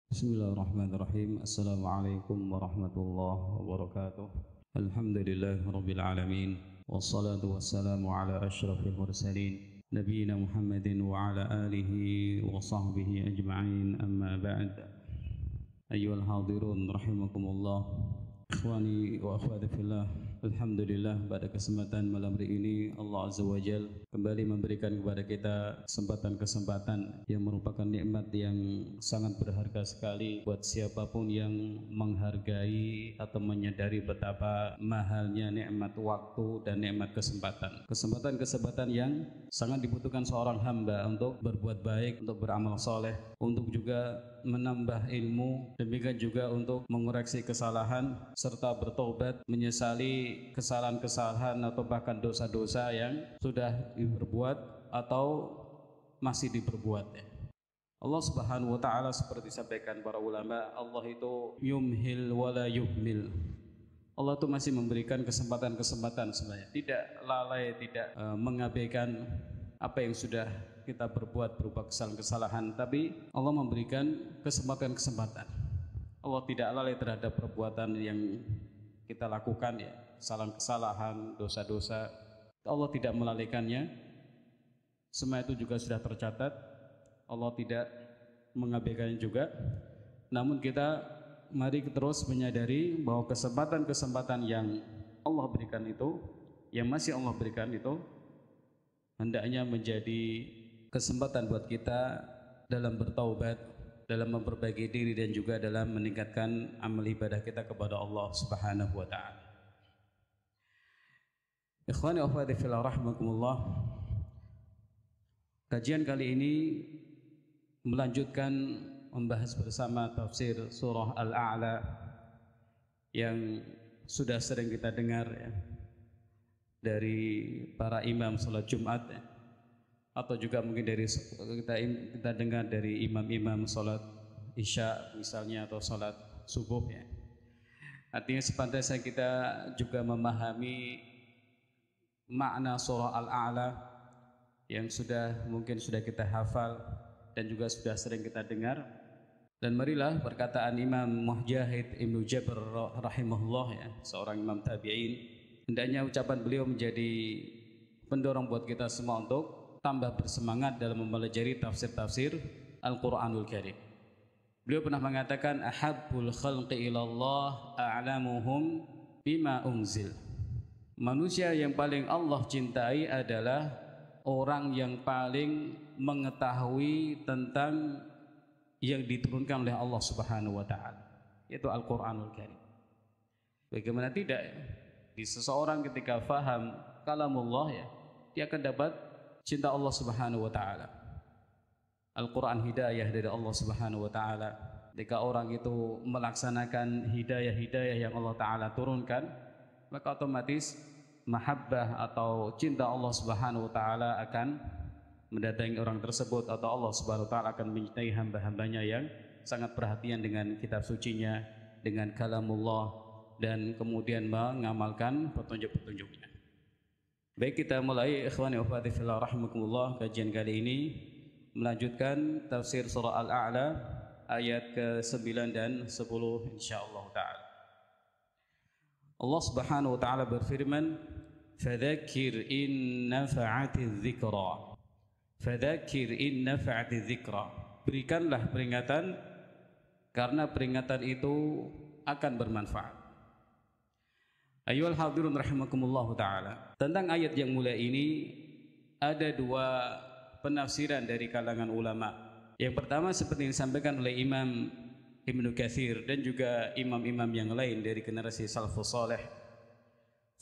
Bismillahirrahmanirrahim. Assalamualaikum warahmatullahi wabarakatuh. Alhamdulillahi rabbil alamin. Wassalatu wassalamu ala asyrafil mursalin nabiyina Muhammadin wa ala alihi wa sahbihi ajma'in. Amma ba'd. Ayyuhal hadirun rahimakumullah. Ikhwani wa akhwati fillah. Alhamdulillah pada kesempatan malam hari ini Allah Azza wa Jal kembali memberikan kepada kita kesempatan-kesempatan yang merupakan nikmat yang sangat berharga sekali buat siapapun yang menghargai atau menyadari betapa mahalnya nikmat waktu dan nikmat kesempatan. Kesempatan-kesempatan yang sangat dibutuhkan seorang hamba untuk berbuat baik, untuk beramal soleh, untuk juga menambah ilmu, demikian juga untuk mengoreksi kesalahan serta bertobat, menyesali kesalahan-kesalahan atau bahkan dosa-dosa yang sudah diperbuat atau masih diperbuat ya. Allah Subhanahu wa taala seperti disampaikan para ulama, Allah itu yumhil wala yuhmil. Allah itu masih memberikan kesempatan-kesempatan sebenarnya, tidak lalai, tidak mengabaikan apa yang sudah kita perbuat berupa kesalahan-kesalahan, tapi Allah memberikan kesempatan-kesempatan. Allah tidak lalai terhadap perbuatan yang kita lakukan ya, kesalahan-kesalahan, dosa-dosa. Allah tidak melalaikannya. Semua itu juga sudah tercatat. Allah tidak mengabaikannya juga. Namun kita mari terus menyadari bahwa kesempatan-kesempatan yang Allah berikan itu, yang masih Allah berikan itu, hendaknya menjadi kesempatan buat kita dalam bertaubat, dalam memperbaiki diri dan juga dalam meningkatkan amal ibadah kita kepada Allah Subhanahu wa taala. Ikhwani wa akhwati fillah rahimakumullah. Kajian kali ini melanjutkan membahas bersama tafsir surah Al-A'la yang sudah sering kita dengar ya, dari para imam salat Jumat ya, atau juga mungkin dari kita dengar dari imam-imam salat Isya misalnya atau salat subuh ya. Artinya sepantasnya kita juga memahami makna surah Al-A'la yang mungkin sudah kita hafal dan juga sudah sering kita dengar. Dan marilah perkataan Imam Mujahid Ibnu Jabr rahimahullah ya, seorang imam tabi'in, hendaknya ucapan beliau menjadi pendorong buat kita semua untuk tambah bersemangat dalam mempelajari tafsir-tafsir Al-Quranul Karim. Beliau pernah mengatakan, ahabbul khalqi ilallah a'lamuhum bima unzil. Manusia yang paling Allah cintai adalah orang yang paling mengetahui tentang yang diturunkan oleh Allah Subhanahu wa taala, yaitu Al-Quranul Karim. Bagaimana tidak ya? Di seseorang ketika faham kalamullah ya, dia akan dapat cinta Allah Subhanahu wa taala. Al-Qur'an hidayah dari Allah Subhanahu wa taala. Ketika orang itu melaksanakan hidayah-hidayah yang Allah taala turunkan, maka otomatis mahabbah atau cinta Allah Subhanahu wa taala akan mendatangi orang tersebut, atau Allah Subhanahu wa taala akan mencintai hamba-hambanya yang sangat perhatian dengan kitab sucinya, dengan kalamullah, dan kemudian mengamalkan petunjuk-petunjuknya. Baik, kita mulai ikhwani wa akhwati fillah rahimakumullah. Kajian kali ini melanjutkan tafsir surah Al-A'la ayat ke-9 dan 10 insyaallah taala. Allah Subhanahu wa taala berfirman, "Fadzakir in nafa'atiz dzikra." Fadzakir in nafa'atiz dzikra. Berikanlah peringatan karena peringatan itu akan bermanfaat. Ayyuhal hadirun rahimakumullah ta'ala. Tentang ayat yang mulia ini ada dua penafsiran dari kalangan ulama. Yang pertama seperti yang disampaikan oleh Imam Ibnu Katsir dan juga imam-imam yang lain dari generasi salafus saleh.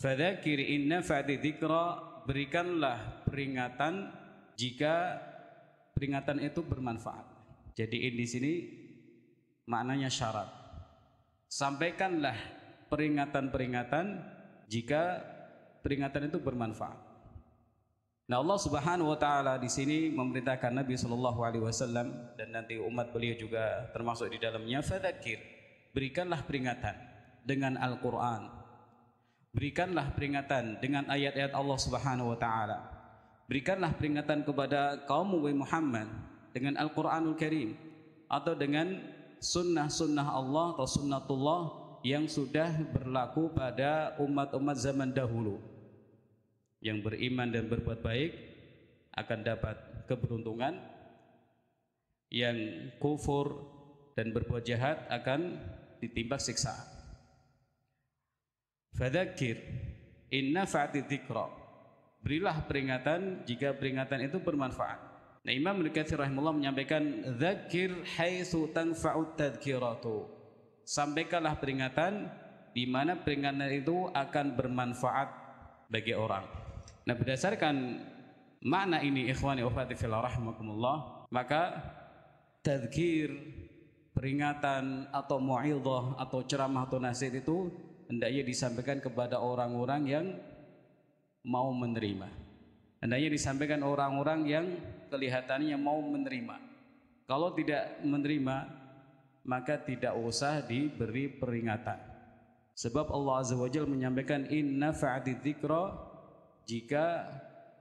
Fadzakir in nafa'ati dzikra, berikanlah peringatan jika peringatan itu bermanfaat. Jadi di sini maknanya syarat. Sampaikanlah peringatan-peringatan jika peringatan itu bermanfaat. Nah, Allah Subhanahu wa taala di sini memerintahkan Nabi sallallahu alaihi wasallam dan nanti umat beliau juga termasuk di dalamnya, fadzakir, berikanlah peringatan dengan Al-Qur'an. Berikanlah peringatan dengan ayat-ayat Allah Subhanahu wa taala. Berikanlah peringatan kepada kaum Muhammad dengan Al-Qur'anul Karim atau dengan sunnah-sunnah Allah atau sunnatullah yang sudah berlaku pada umat-umat zaman dahulu. Yang beriman dan berbuat baik akan dapat keberuntungan, yang kufur dan berbuat jahat akan ditimpa siksaan. Fadzakir in nafa'ati dzikra, berilah peringatan jika peringatan itu bermanfaat. Nah, Imam Ibnu Katsir rahimahullah menyampaikan dzakir haitsu tanfa'ut tadzkiratu, sampaikanlah peringatan di mana peringatan itu akan bermanfaat bagi orang. Nah, berdasarkan makna ini ikhwani wa akhwati fillah rahimakumullah, maka tadzkir, peringatan atau mu'idhah atau ceramah atau nasihat itu hendaknya disampaikan kepada orang-orang yang mau menerima. Hendaknya disampaikan orang-orang yang kelihatannya mau menerima. Kalau tidak menerima, maka tidak usah diberi peringatan. Sebab Allah Azza wa Jalla menyampaikan inna fa'ati dzikra, jika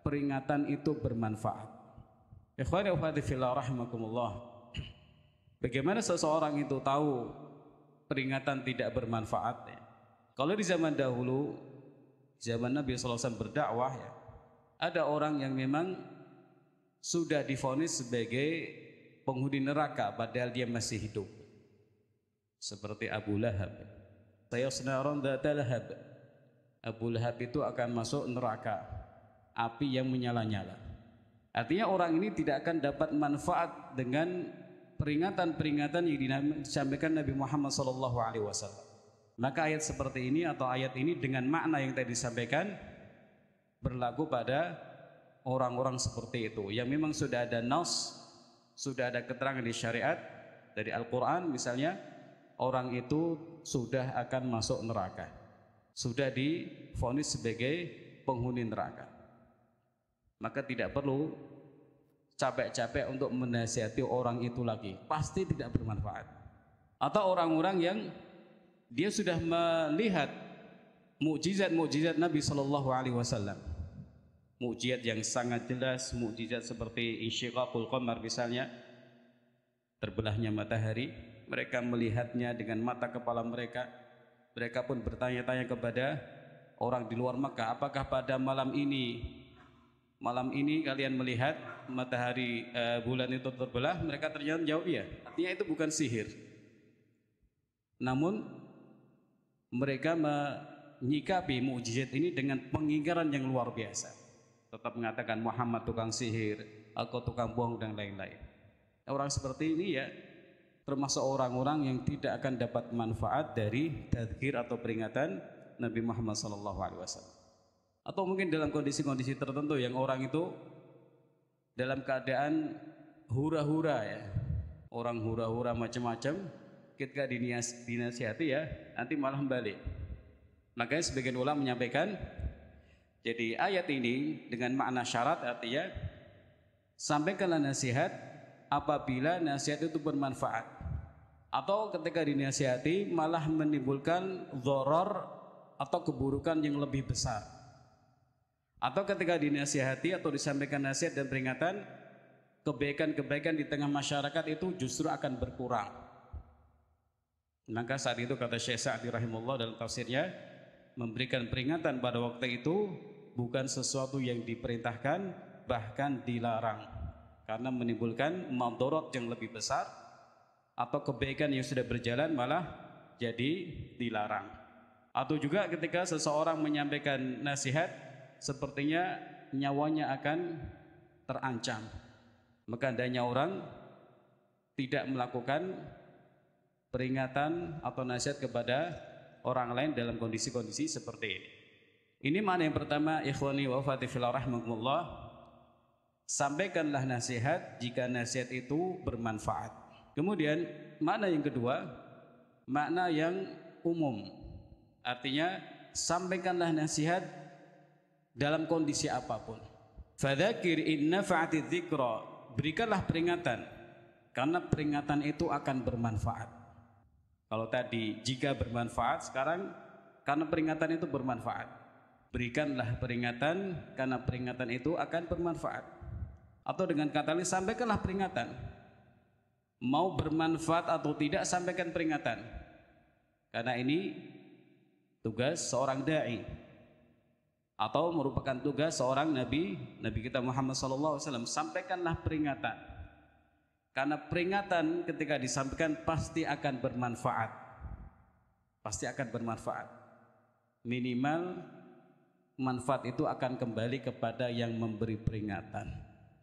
peringatan itu bermanfaat. Ikhwani wa akhwati fillah rahimakumullah, bagaimana seseorang itu tahu peringatan tidak bermanfaat? Kalau di zaman dahulu, zaman Nabi SAW berdakwah, ya, ada orang yang memang sudah divonis sebagai penghuni neraka padahal dia masih hidup, seperti Abu Lahab. Sayasla naran dzata lahab, Abu Lahab itu akan masuk neraka, api yang menyala-nyala. Artinya orang ini tidak akan dapat manfaat dengan peringatan-peringatan yang disampaikan Nabi Muhammad SAW. Maka ayat seperti ini atau ayat ini dengan makna yang tadi disampaikan berlaku pada orang-orang seperti itu yang memang sudah ada nas, sudah ada keterangan di syariat dari Al-Quran misalnya, orang itu sudah akan masuk neraka, sudah divonis sebagai penghuni neraka. Maka tidak perlu capek-capek untuk menasihati orang itu lagi, pasti tidak bermanfaat. Atau orang-orang yang dia sudah melihat mukjizat-mukjizat Nabi Shallallahu Alaihi Wasallam, mukjizat yang sangat jelas, mukjizat seperti insyiqaqul qamar misalnya, terbelahnya matahari, mereka melihatnya dengan mata kepala mereka. Mereka pun bertanya-tanya kepada orang di luar Makkah, apakah pada malam ini kalian melihat matahari bulan itu terbelah? Mereka ternyata jawab iya. Artinya itu bukan sihir, namun mereka menyikapi mukjizat ini dengan pengingkaran yang luar biasa. Tetap mengatakan Muhammad tukang sihir atau tukang bohong dan lain-lain. Orang seperti ini ya termasuk orang-orang yang tidak akan dapat manfaat dari tadzkir atau peringatan Nabi Muhammad SAW. Atau mungkin dalam kondisi-kondisi tertentu yang orang itu dalam keadaan hura-hura, ya, orang hura-hura macam-macam, ketika dinasihati ya nanti malah balik. Makanya sebagian ulama menyampaikan, jadi ayat ini dengan makna syarat, artinya sampaikanlah nasihat apabila nasihat itu bermanfaat, atau ketika dinasihati malah menimbulkan dharar atau keburukan yang lebih besar, atau ketika dinasihati atau disampaikan nasihat dan peringatan, kebaikan-kebaikan di tengah masyarakat itu justru akan berkurang. Maka saat itu kata Syekh Sa'di rahimahullah dalam tafsirnya, memberikan peringatan pada waktu itu bukan sesuatu yang diperintahkan, bahkan dilarang, karena menimbulkan madharat yang lebih besar, atau kebaikan yang sudah berjalan malah jadi dilarang. Atau juga ketika seseorang menyampaikan nasihat, sepertinya nyawanya akan terancam, maka hendaknya orang tidak melakukan peringatan atau nasihat kepada orang lain dalam kondisi-kondisi seperti ini. Ini makna yang pertama, ikhwani wa akhwati fillah rahimakumullah. Sampaikanlah nasihat jika nasihat itu bermanfaat. Kemudian makna yang kedua, makna yang umum. Artinya sampaikanlah nasihat dalam kondisi apapun. Fadzakir in nafa'ati dzikra, berikanlah peringatan karena peringatan itu akan bermanfaat. Kalau tadi jika bermanfaat, sekarang karena peringatan itu bermanfaat. Berikanlah peringatan karena peringatan itu akan bermanfaat. Atau dengan kata lain, sampaikanlah peringatan mau bermanfaat atau tidak, sampaikan peringatan. Karena ini tugas seorang dai atau merupakan tugas seorang nabi kita Muhammad SAW. Sampaikanlah peringatan, karena peringatan ketika disampaikan pasti akan bermanfaat, minimal manfaat itu akan kembali kepada yang memberi peringatan,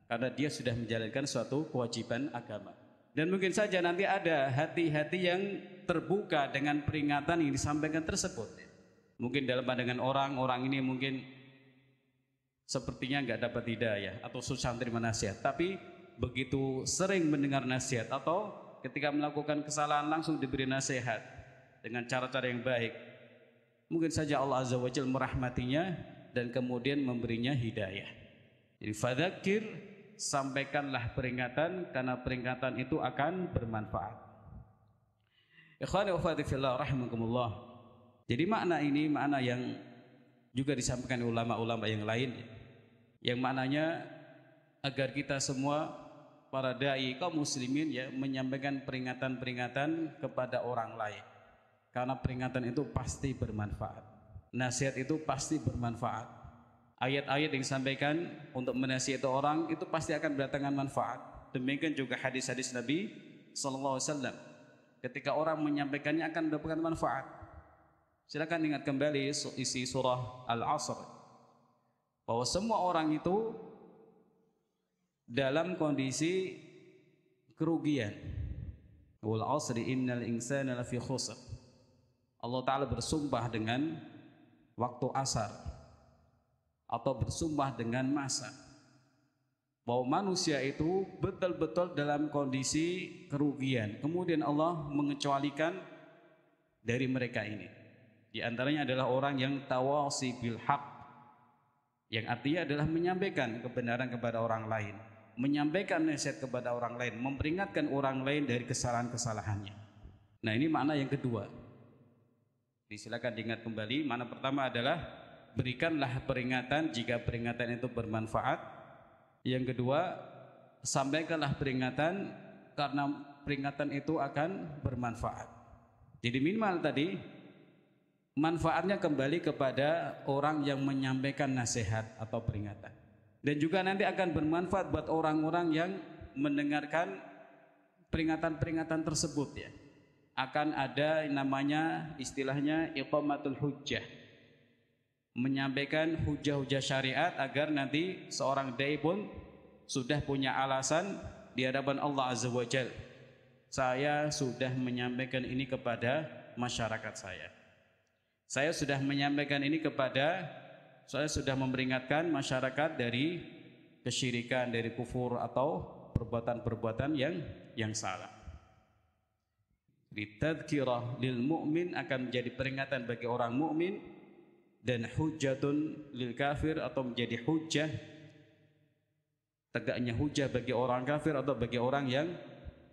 karena dia sudah menjalankan suatu kewajiban agama. Dan mungkin saja nanti ada hati-hati yang terbuka dengan peringatan yang disampaikan tersebut. Mungkin dalam pandangan orang ini mungkin sepertinya nggak dapat hidayah atau susah menerima nasihat, tapi begitu sering mendengar nasihat atau ketika melakukan kesalahan langsung diberi nasihat dengan cara-cara yang baik, mungkin saja Allah Azza wa Jalla merahmatinya dan kemudian memberinya hidayah. Jadi fadzakir, sampaikanlah peringatan, karena peringatan itu akan bermanfaat. Ikhwani wa akhwati fillah rahimakumullah. Jadi makna ini makna yang juga disampaikan ulama-ulama yang lain, yang maknanya agar kita semua para dai kaum muslimin ya menyampaikan peringatan-peringatan kepada orang lain, karena peringatan itu pasti bermanfaat, nasihat itu pasti bermanfaat. Ayat-ayat yang disampaikan untuk menasihati orang itu pasti akan mendatangkan manfaat. Demikian juga hadis-hadis Nabi sallallahu alaihi wasallam, ketika orang menyampaikannya akan mendapatkan manfaat. Silakan ingat kembali isi surah Al-Asr, bahwa semua orang itu dalam kondisi kerugian. Wal 'asri innal insana lafi khusr. Allah Ta'ala bersumpah dengan waktu asar atau bersumpah dengan masa, bahwa manusia itu betul-betul dalam kondisi kerugian. Kemudian Allah mengecualikan dari mereka ini. Di antaranya adalah orang yang tawasi bil haq, yang artinya adalah menyampaikan kebenaran kepada orang lain, menyampaikan nasihat kepada orang lain, memperingatkan orang lain dari kesalahan-kesalahannya. Nah, ini makna yang kedua. Silakan diingat kembali. Makna pertama adalah berikanlah peringatan jika peringatan itu bermanfaat. Yang kedua, sampaikanlah peringatan karena peringatan itu akan bermanfaat. Jadi minimal tadi manfaatnya kembali kepada orang yang menyampaikan nasihat atau peringatan, dan juga nanti akan bermanfaat buat orang-orang yang mendengarkan peringatan-peringatan tersebut ya. Akan ada namanya istilahnya iqamatul hujjah, menyampaikan hujah-hujah syariat agar nanti seorang dai pun sudah punya alasan di hadapan Allah Azza wa Jalla. Saya sudah menyampaikan ini kepada masyarakat saya sudah menyampaikan ini saya sudah memperingatkan masyarakat dari kesyirikan, dari kufur atau perbuatan-perbuatan yang salah. Tadhkirah lil mu'min, akan menjadi peringatan bagi orang mukmin, dan hujjatun lil kafir, atau menjadi hujjah, tegaknya hujjah bagi orang kafir atau bagi orang yang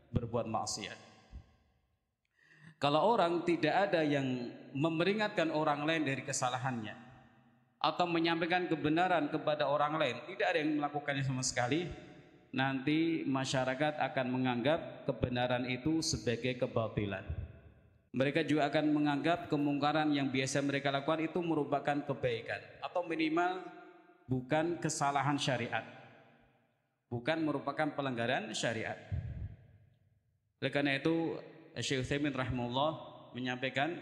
berbuat maksiat. Kalau orang tidak ada yang memperingatkan orang lain dari kesalahannya atau menyampaikan kebenaran kepada orang lain, tidak ada yang melakukannya sama sekali, nanti masyarakat akan menganggap kebenaran itu sebagai kebatilan. Mereka juga akan menganggap kemungkaran yang biasa mereka lakukan itu merupakan kebaikan, atau minimal bukan kesalahan syariat, bukan merupakan pelanggaran syariat. Oleh karena itu Syekh Utsaimin rahimahullah menyampaikan,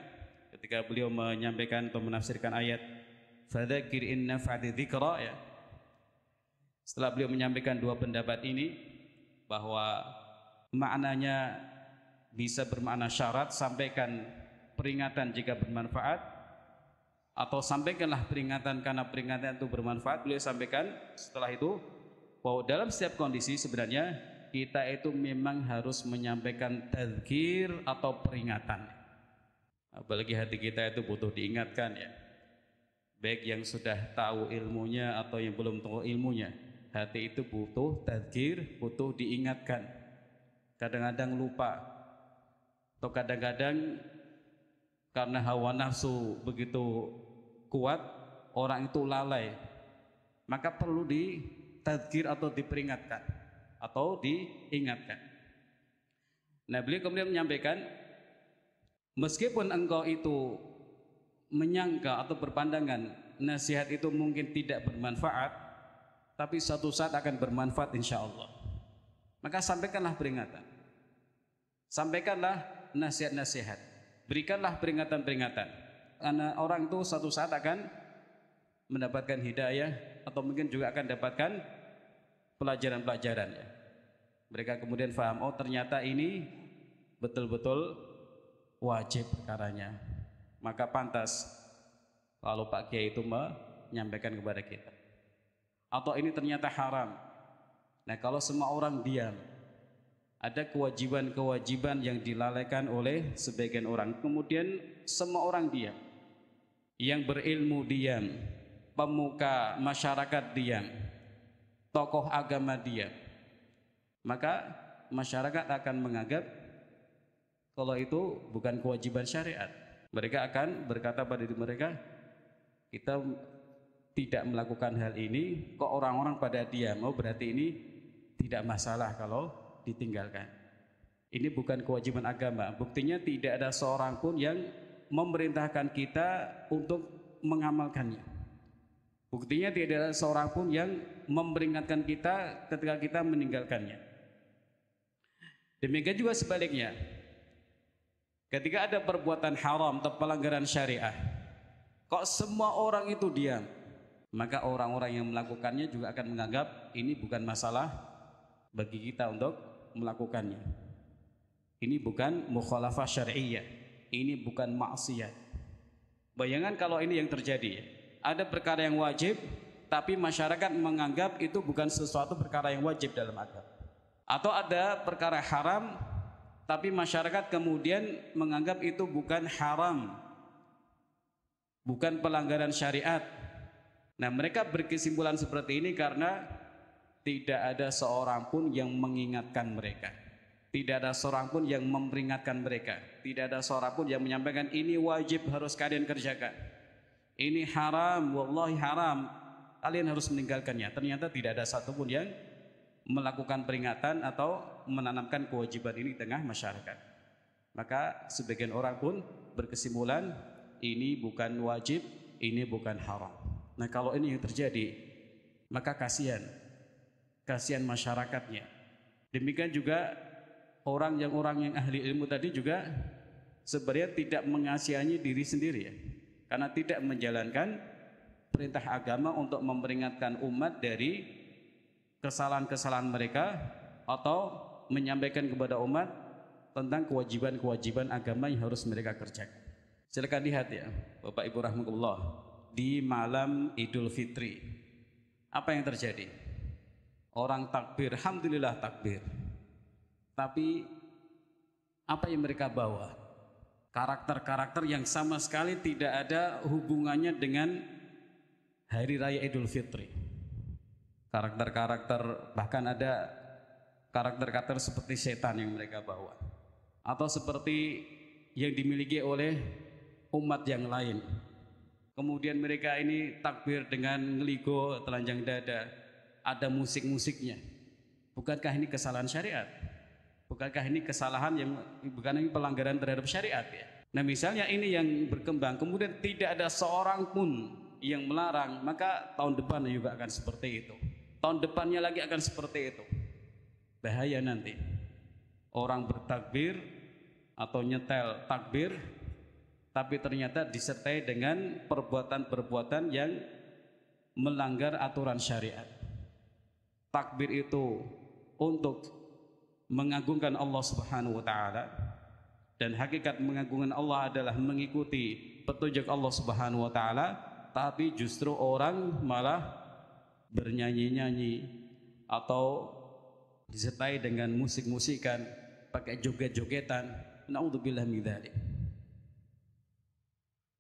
ketika beliau menyampaikan atau menafsirkan ayat fadzakir in nafa'ati dzikra ya, setelah beliau menyampaikan dua pendapat ini, bahwa maknanya bisa bermakna syarat, sampaikan peringatan jika bermanfaat, atau sampaikanlah peringatan karena peringatan itu bermanfaat. Beliau sampaikan setelah itu bahwa dalam setiap kondisi sebenarnya kita itu memang harus menyampaikan tadzkir atau peringatan. Apalagi hati kita itu butuh diingatkan ya, baik yang sudah tahu ilmunya atau yang belum tahu ilmunya. Hati itu butuh tadzkir, butuh diingatkan. Kadang-kadang lupa, atau kadang-kadang karena hawa nafsu begitu kuat, orang itu lalai, maka perlu ditadzkir atau diperingatkan atau diingatkan. Nah, beliau kemudian menyampaikan, meskipun engkau itu menyangka atau berpandangan nasihat itu mungkin tidak bermanfaat, tapi suatu saat akan bermanfaat insya Allah. Maka sampaikanlah peringatan, sampaikanlah nasihat-nasihat, berikanlah peringatan-peringatan, karena orang itu suatu saat akan mendapatkan hidayah atau mungkin juga akan dapatkan pelajaran-pelajaran. Mereka kemudian faham, oh ternyata ini betul-betul wajib perkaranya, maka pantas kalau Pak Kiai itu menyampaikan kepada kita. Atau ini ternyata haram. Nah, kalau semua orang diam, ada kewajiban-kewajiban yang dilalaikan oleh sebagian orang, kemudian semua orang diam. Yang berilmu diam, pemuka masyarakat diam, tokoh agama diam, maka masyarakat akan menganggap kalau itu bukan kewajiban syariat. Mereka akan berkata pada diri mereka, kita tidak melakukan hal ini, kok orang-orang pada diam, oh berarti ini tidak masalah kalau ditinggalkan. Ini bukan kewajiban agama. Buktinya tidak ada seorang pun yang memerintahkan kita untuk mengamalkannya. Buktinya tidak ada seorang pun yang memperingatkan kita ketika kita meninggalkannya. Demikian juga sebaliknya, ketika ada perbuatan haram atau pelanggaran syariah, kok semua orang itu diam, maka orang-orang yang melakukannya juga akan menganggap ini bukan masalah bagi kita untuk melakukannya. Ini bukan mukhalafah syar'iyyah, ini bukan maksiat. Bayangkan kalau ini yang terjadi, ada perkara yang wajib tapi masyarakat menganggap itu bukan sesuatu perkara yang wajib dalam agama. Atau ada perkara haram tapi masyarakat kemudian menganggap itu bukan haram, bukan pelanggaran syariat. Nah, mereka berkesimpulan seperti ini karena tidak ada seorang pun yang mengingatkan mereka, tidak ada seorang pun yang memperingatkan mereka, tidak ada seorang pun yang menyampaikan ini wajib harus kalian kerjakan, ini haram, wallahi haram, kalian harus meninggalkannya. Ternyata tidak ada satupun yang melakukan peringatan atau menanamkan kewajiban ini di tengah masyarakat. Maka sebagian orang pun berkesimpulan ini bukan wajib, ini bukan haram. Nah, kalau ini yang terjadi, maka kasihan masyarakatnya. Demikian juga orang yang ahli ilmu tadi juga sebenarnya tidak mengasihani diri sendiri, ya, karena tidak menjalankan perintah agama untuk memperingatkan umat dari kesalahan-kesalahan mereka atau menyampaikan kepada umat tentang kewajiban-kewajiban agama yang harus mereka kerjakan. Silakan lihat ya, Bapak Ibu rahmatullah, di malam Idul Fitri apa yang terjadi? Orang takbir, alhamdulillah takbir, tapi apa yang mereka bawa? Karakter-karakter yang sama sekali tidak ada hubungannya dengan Hari Raya Idul Fitri. Karakter-karakter, bahkan ada karakter-karakter seperti setan yang mereka bawa, atau seperti yang dimiliki oleh umat yang lain. Kemudian mereka ini takbir dengan ngeligo telanjang dada, ada musik-musiknya. Bukankah ini kesalahan syariat? Bukankah ini kesalahan yang bukan ini pelanggaran terhadap syariat, ya? Nah, misalnya ini yang berkembang, kemudian tidak ada seorang pun yang melarang, maka tahun depan juga akan seperti itu. Tahun depannya lagi akan seperti itu. Bahaya nanti. Orang bertakbir atau nyetel takbir, tapi ternyata disertai dengan perbuatan-perbuatan yang melanggar aturan syariat. Takbir itu untuk mengagungkan Allah Subhanahu wa taala, dan hakikat mengagungkan Allah adalah mengikuti petunjuk Allah Subhanahu wa taala, tapi justru orang malah bernyanyi-nyanyi atau disertai dengan musik-musikan, pakai joget-jogetan. Naudzubillah min dzalik.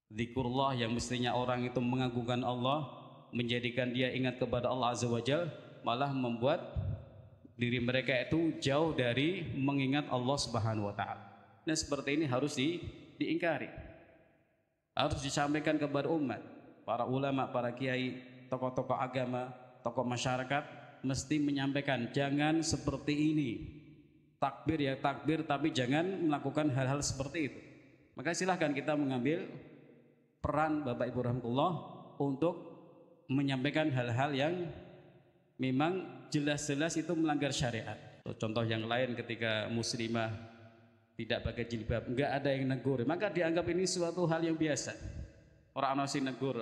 Zikrullah yang mestinya orang itu mengagungkan Allah, menjadikan dia ingat kepada Allah Azza wa Jalla, malah membuat diri mereka itu jauh dari mengingat Allah Subhanahu wa taala. Nah, seperti ini harus diingkari. Harus disampaikan kepada umat. Para ulama, para kiai, tokoh-tokoh agama, tokoh masyarakat mesti menyampaikan jangan seperti ini. takbir ya takbir, tapi jangan melakukan hal-hal seperti itu. Maka silahkan kita mengambil peran Bapak Ibu rahmatullah untuk menyampaikan hal-hal yang memang jelas-jelas itu melanggar syariat. Contoh yang lain, ketika muslimah tidak pakai jilbab, enggak ada yang negur, maka dianggap ini suatu hal yang biasa. Orang nasi negur,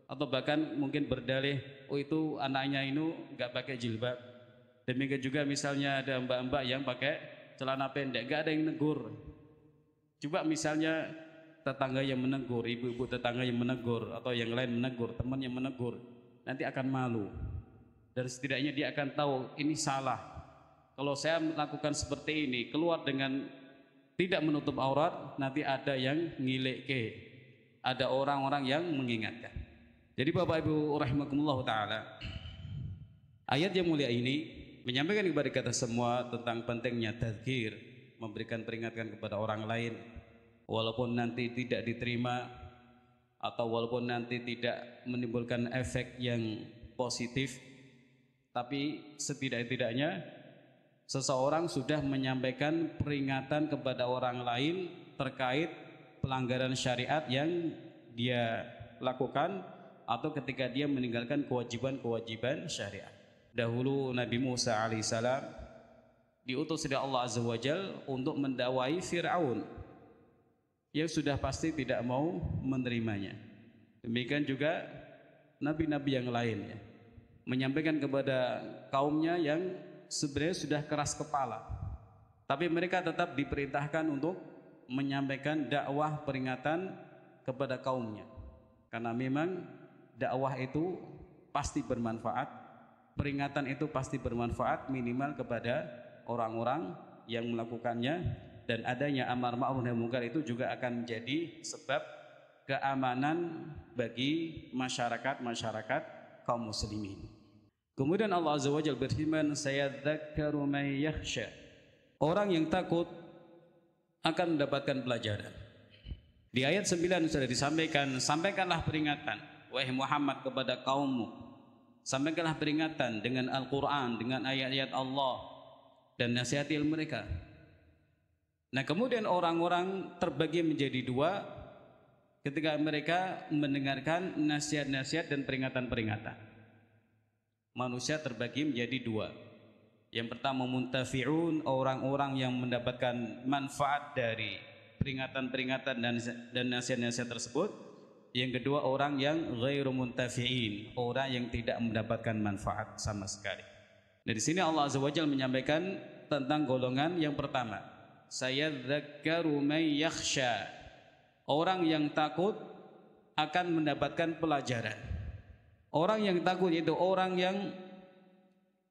atau bahkan mungkin berdalih, oh itu anaknya ini enggak pakai jilbab. Demikian juga misalnya ada mbak-mbak yang pakai celana pendek, enggak ada yang negur. Coba misalnya tetangga yang menegur, ibu-ibu tetangga yang menegur, atau yang lain menegur, teman yang menegur, nanti akan malu. Dan setidaknya dia akan tahu ini salah. Kalau saya melakukan seperti ini, keluar dengan tidak menutup aurat, nanti ada yang ngileke, ada orang-orang yang mengingatkan. Jadi Bapak Ibu rahimakumullah ta'ala, ayat yang mulia ini menyampaikan kepada kita semua tentang pentingnya tadzkir, memberikan peringatan kepada orang lain, walaupun nanti tidak diterima atau walaupun nanti tidak menimbulkan efek yang positif, tapi setidak-tidaknya seseorang sudah menyampaikan peringatan kepada orang lain terkait pelanggaran syariat yang dia lakukan atau ketika dia meninggalkan kewajiban-kewajiban syariat. Dahulu Nabi Musa alaihissalam diutus oleh Allah Azza wa Jalla untuk mendakwai Fir'aun yang sudah pasti tidak mau menerimanya. Demikian juga nabi-nabi yang lain ya, menyampaikan kepada kaumnya yang sebenarnya sudah keras kepala, tapi mereka tetap diperintahkan untuk menyampaikan dakwah peringatan kepada kaumnya, karena memang dakwah itu pasti bermanfaat, peringatan itu pasti bermanfaat minimal kepada orang-orang yang melakukannya, dan adanya amar ma'ruf nahi munkar itu juga akan menjadi sebab keamanan bagi masyarakat kaum muslimin. Kemudian Allah Azza wa Jalla berfirman, sayadzakkaru man yakhsha, orang yang takut akan mendapatkan pelajaran. Di ayat 9 sudah disampaikan, sampaikanlah peringatan wahai Muhammad kepada kaummu, sampaikanlah peringatan dengan Al-Quran, dengan ayat-ayat Allah, dan nasihati mereka. Nah kemudian orang-orang terbagi menjadi dua ketika mereka mendengarkan nasihat-nasihat dan peringatan-peringatan. Manusia terbagi menjadi dua. Yang pertama muntafi'un, orang-orang yang mendapatkan manfaat dari peringatan-peringatan dan nasihat-nasihat tersebut. Yang kedua orang yang ghairu muntafi'in, orang yang tidak mendapatkan manfaat sama sekali. Dari sini Allah Azza wa Jalla menyampaikan tentang golongan yang pertama, sayadzakkaru man yakhsha, orang yang takut akan mendapatkan pelajaran. Orang yang takut yaitu orang yang,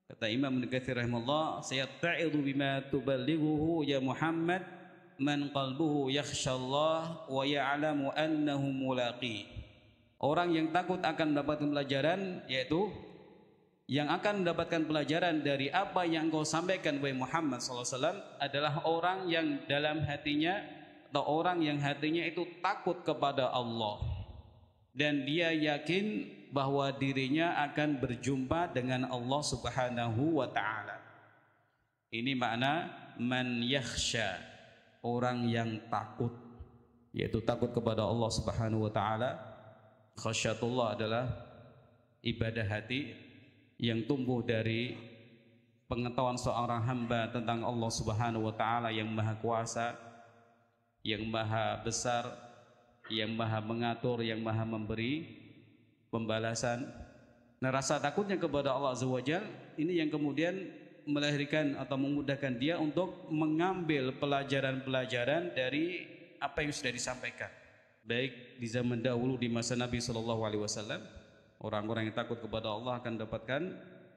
kata Imam Ibnu Katsir rahimahullah, sayatta'idu bima tuballighuhu ya Muhammad man qalbuhu yakhshallah wa ya'lamu annahu mulaqi. Orang yang takut akan mendapatkan pelajaran, yaitu yang akan mendapatkan pelajaran dari apa yang engkau sampaikan wahai Muhammad sallallahu alaihi wasallam adalah orang yang dalam hatinya atau orang yang hatinya itu takut kepada Allah dan dia yakin bahwa dirinya akan berjumpa dengan Allah Subhanahu wa taala. Ini makna man yakhsha, orang yang takut, yaitu takut kepada Allah Subhanahu wa taala. Khasyatullah adalah ibadah hati yang tumbuh dari pengetahuan seorang hamba tentang Allah Subhanahu wa taala yang maha kuasa, yang maha besar, yang maha mengatur, yang maha memberi pembalasan. Nah, rasa takutnya kepada Allah Azza wa Jalla ini yang kemudian melahirkan atau memudahkan dia untuk mengambil pelajaran-pelajaran dari apa yang sudah disampaikan. Baik di zaman dahulu di masa Nabi sallallahu alaihi wasallam, orang-orang yang takut kepada Allah akan mendapatkan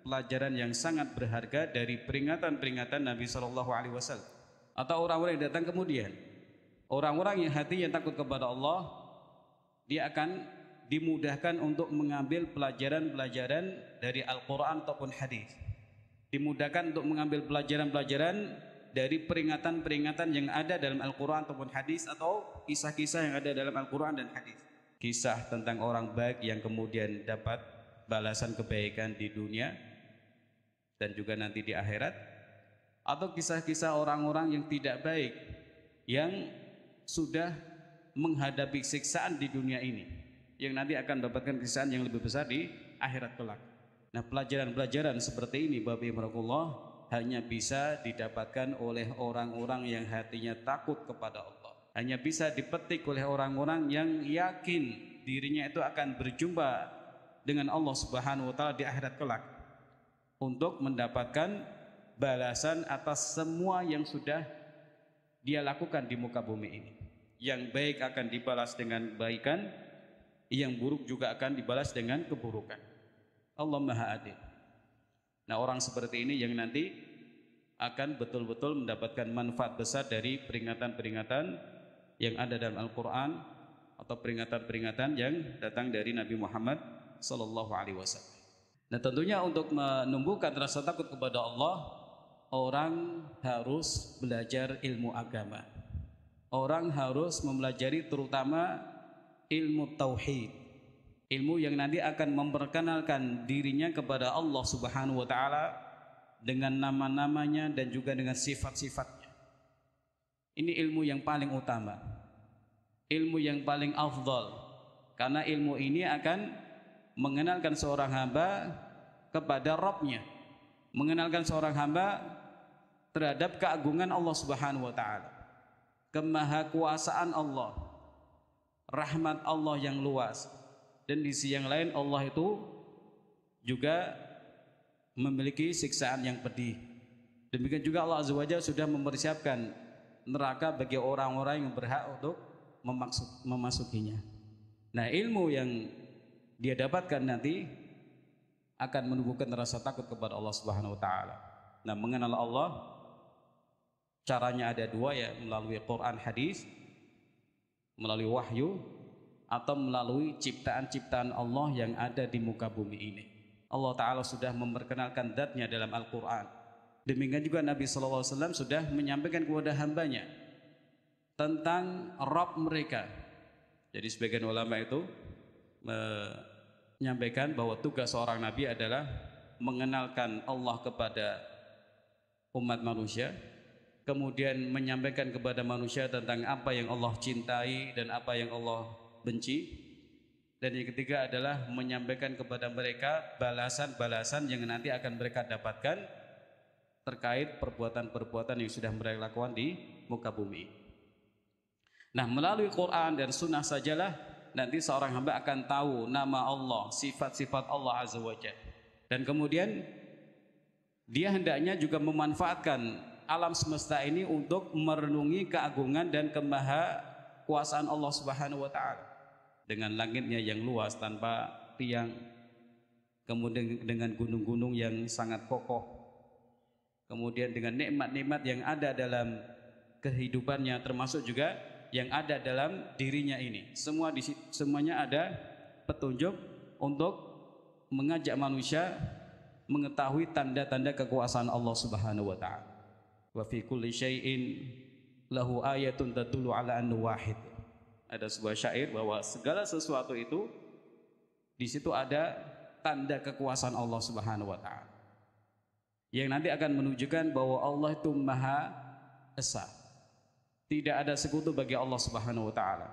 pelajaran yang sangat berharga dari peringatan-peringatan Nabi sallallahu alaihi wasallam. Atau orang-orang yang datang kemudian, orang-orang yang hatinya takut kepada Allah, dia akan dimudahkan untuk mengambil pelajaran-pelajaran dari Al-Quran ataupun hadis. Dimudahkan untuk mengambil pelajaran-pelajaran dari peringatan-peringatan yang ada dalam Al-Quran ataupun hadis, atau kisah-kisah yang ada dalam Al-Quran dan hadis. Kisah tentang orang baik yang kemudian dapat balasan kebaikan di dunia dan juga nanti di akhirat. atau kisah-kisah orang-orang yang tidak baik yang sudah menghadapi siksaan di dunia ini, yang nanti akan mendapatkan siksaan yang lebih besar di akhirat kelak. Nah, pelajaran-pelajaran seperti ini Bapak Ibu rahimakumullah hanya bisa didapatkan oleh orang-orang yang hatinya takut kepada Allah. Hanya bisa dipetik oleh orang-orang yang yakin dirinya itu akan berjumpa dengan Allah Subhanahu wa taala di akhirat kelak untuk mendapatkan balasan atas semua yang sudah dia lakukan di muka bumi ini. Yang baik akan dibalas dengan kebaikan, yang buruk juga akan dibalas dengan keburukan. Allah Maha Adil. Nah, orang seperti ini yang nanti akan betul-betul mendapatkan manfaat besar dari peringatan-peringatan yang ada dalam Al-Quran atau peringatan-peringatan yang datang dari Nabi Muhammad sallallahu alaihi wasallam. Nah, tentunya untuk menumbuhkan rasa takut kepada Allah, orang harus belajar ilmu agama. Orang harus mempelajari terutama ilmu tauhid, ilmu yang nanti akan memperkenalkan dirinya kepada Allah Subhanahu wa taala dengan nama-namanya dan juga dengan sifat-sifatnya. Ini ilmu yang paling utama, ilmu yang paling afdal, karena ilmu ini akan mengenalkan seorang hamba kepada Rabb-nya, mengenalkan seorang hamba terhadap keagungan Allah Subhanahu wa taala, kemahakuasaan Allah, rahmat Allah yang luas. Dan di sisi yang lain Allah itu juga memiliki siksaan yang pedih. Demikian juga Allah Azza wa Jalla sudah mempersiapkan neraka bagi orang-orang yang berhak untuk memasukinya. Nah, ilmu yang dia dapatkan nanti akan menumbuhkan rasa takut kepada Allah Subhanahu wa taala. Nah, mengenal Allah caranya ada dua, ya, melalui Quran hadis, melalui wahyu, atau melalui ciptaan-ciptaan Allah yang ada di muka bumi ini. Allah Ta'ala sudah memperkenalkan zat-Nya dalam Al-Quran. Demikian juga Nabi SAW sudah menyampaikan kepada hambanya tentang Rabb mereka. Jadi sebagian ulama itu menyampaikan bahwa tugas seorang Nabi adalah mengenalkan Allah kepada umat manusia, kemudian menyampaikan kepada manusia tentang apa yang Allah cintai dan apa yang Allah benci, dan yang ketiga adalah menyampaikan kepada mereka balasan-balasan yang nanti akan mereka dapatkan terkait perbuatan-perbuatan yang sudah mereka lakukan di muka bumi. Nah, melalui Quran dan Sunnah sajalah nanti seorang hamba akan tahu nama Allah, sifat-sifat Allah Azza wa Jalla, dan kemudian dia hendaknya juga memanfaatkan alam semesta ini untuk merenungi keagungan dan kemahakuasaan Allah Subhanahu wa taala. Dengan langitnya yang luas tanpa tiang, kemudian dengan gunung-gunung yang sangat kokoh, kemudian dengan nikmat-nikmat yang ada dalam kehidupannya, termasuk juga yang ada dalam dirinya ini. Semuanya ada petunjuk untuk mengajak manusia mengetahui tanda-tanda kekuasaan Allah Subhanahu wa taala. Wa fi kulli syai'in lahu ayatun tadullu ala annahu wahid. Ada sebuah syair bahwa segala sesuatu itu di situ ada tanda kekuasaan Allah Subhanahu wa taala, yang nanti akan menunjukkan bahwa Allah itu Maha Esa. Tidak ada sekutu bagi Allah Subhanahu wa taala.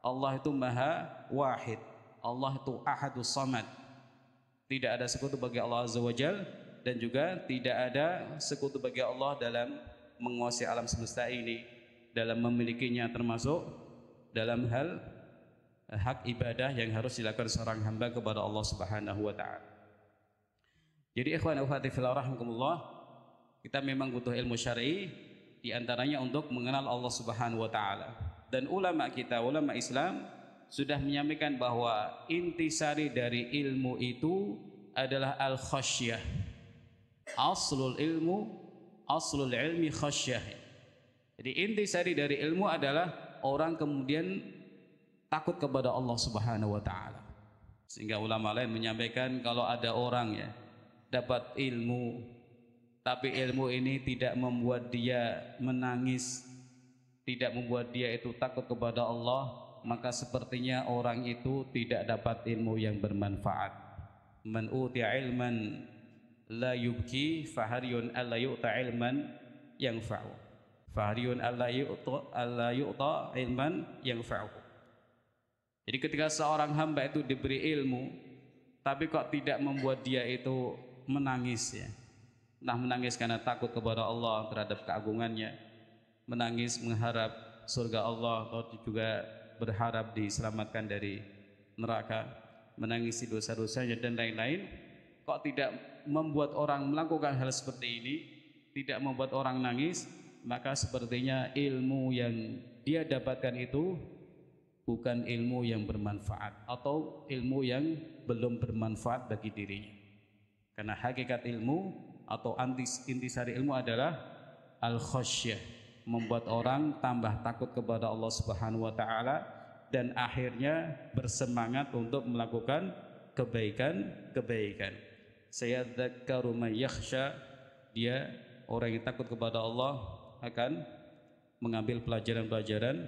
Allah itu Maha Wahid. Allah itu Ahadus Samad. Tidak ada sekutu bagi Allah Azza wa Jalla, dan juga tidak ada sekutu bagi Allah dalam menguasai alam semesta ini, dalam memilikinya, termasuk dalam hal hak ibadah yang harus dilakukan seorang hamba kepada Allah Subhanahu wa taala. Jadi ikhwan akhwati fillah rahimakumullah, kita memang butuh ilmu syar'i, di antaranya untuk mengenal Allah Subhanahu wa taala. Dan ulama kita, ulama Islam sudah menyampaikan bahwa intisari dari ilmu itu adalah al-khasyah. Aslul ilmi khasyah. Jadi intisari dari ilmu adalah orang kemudian takut kepada Allah Subhanahu wa taala. Sehingga ulama lain menyampaikan kalau ada orang ya dapat ilmu, tapi ilmu ini tidak membuat dia menangis, tidak membuat dia itu takut kepada Allah, maka sepertinya orang itu tidak dapat ilmu yang bermanfaat. Man uti'a ilman la yubki faharyun alla yu'ta ilman yanfa'u. Fahriyun alla yu'ta ilman yanfa'u. Jadi ketika seorang hamba itu diberi ilmu, tapi kok tidak membuat dia itu menangis ya. Nah, menangis karena takut kepada Allah terhadap keagungannya, menangis mengharap surga Allah, atau juga berharap diselamatkan dari neraka, menangisi dosa-dosanya dan lain-lain, kok tidak membuat orang melakukan hal seperti ini, tidak membuat orang nangis, maka sepertinya ilmu yang dia dapatkan itu bukan ilmu yang bermanfaat atau ilmu yang belum bermanfaat bagi dirinya. Karena hakikat ilmu atau intisari ilmu adalah al-khasyah, membuat orang tambah takut kepada Allah Subhanahu wa taala dan akhirnya bersemangat untuk melakukan kebaikan. Sayadzakkaru may yakhsha, dia orang yang takut kepada Allah akan mengambil pelajaran-pelajaran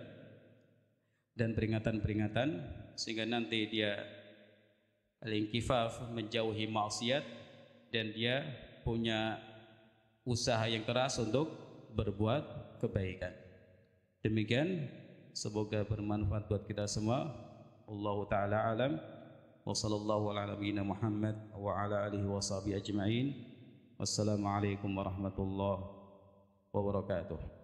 dan peringatan-peringatan sehingga nanti dia al-inkifaf, menjauhi maksiat, dan dia punya usaha yang keras untuk berbuat kebaikan. Demikian, semoga bermanfaat buat kita semua. Wallahu taala alam, wa sallallahu ala nabiyyina Muhammad wa ala alihi washabihi ajma'in. Wassalamualaikum warahmatullahi wabarakatuh.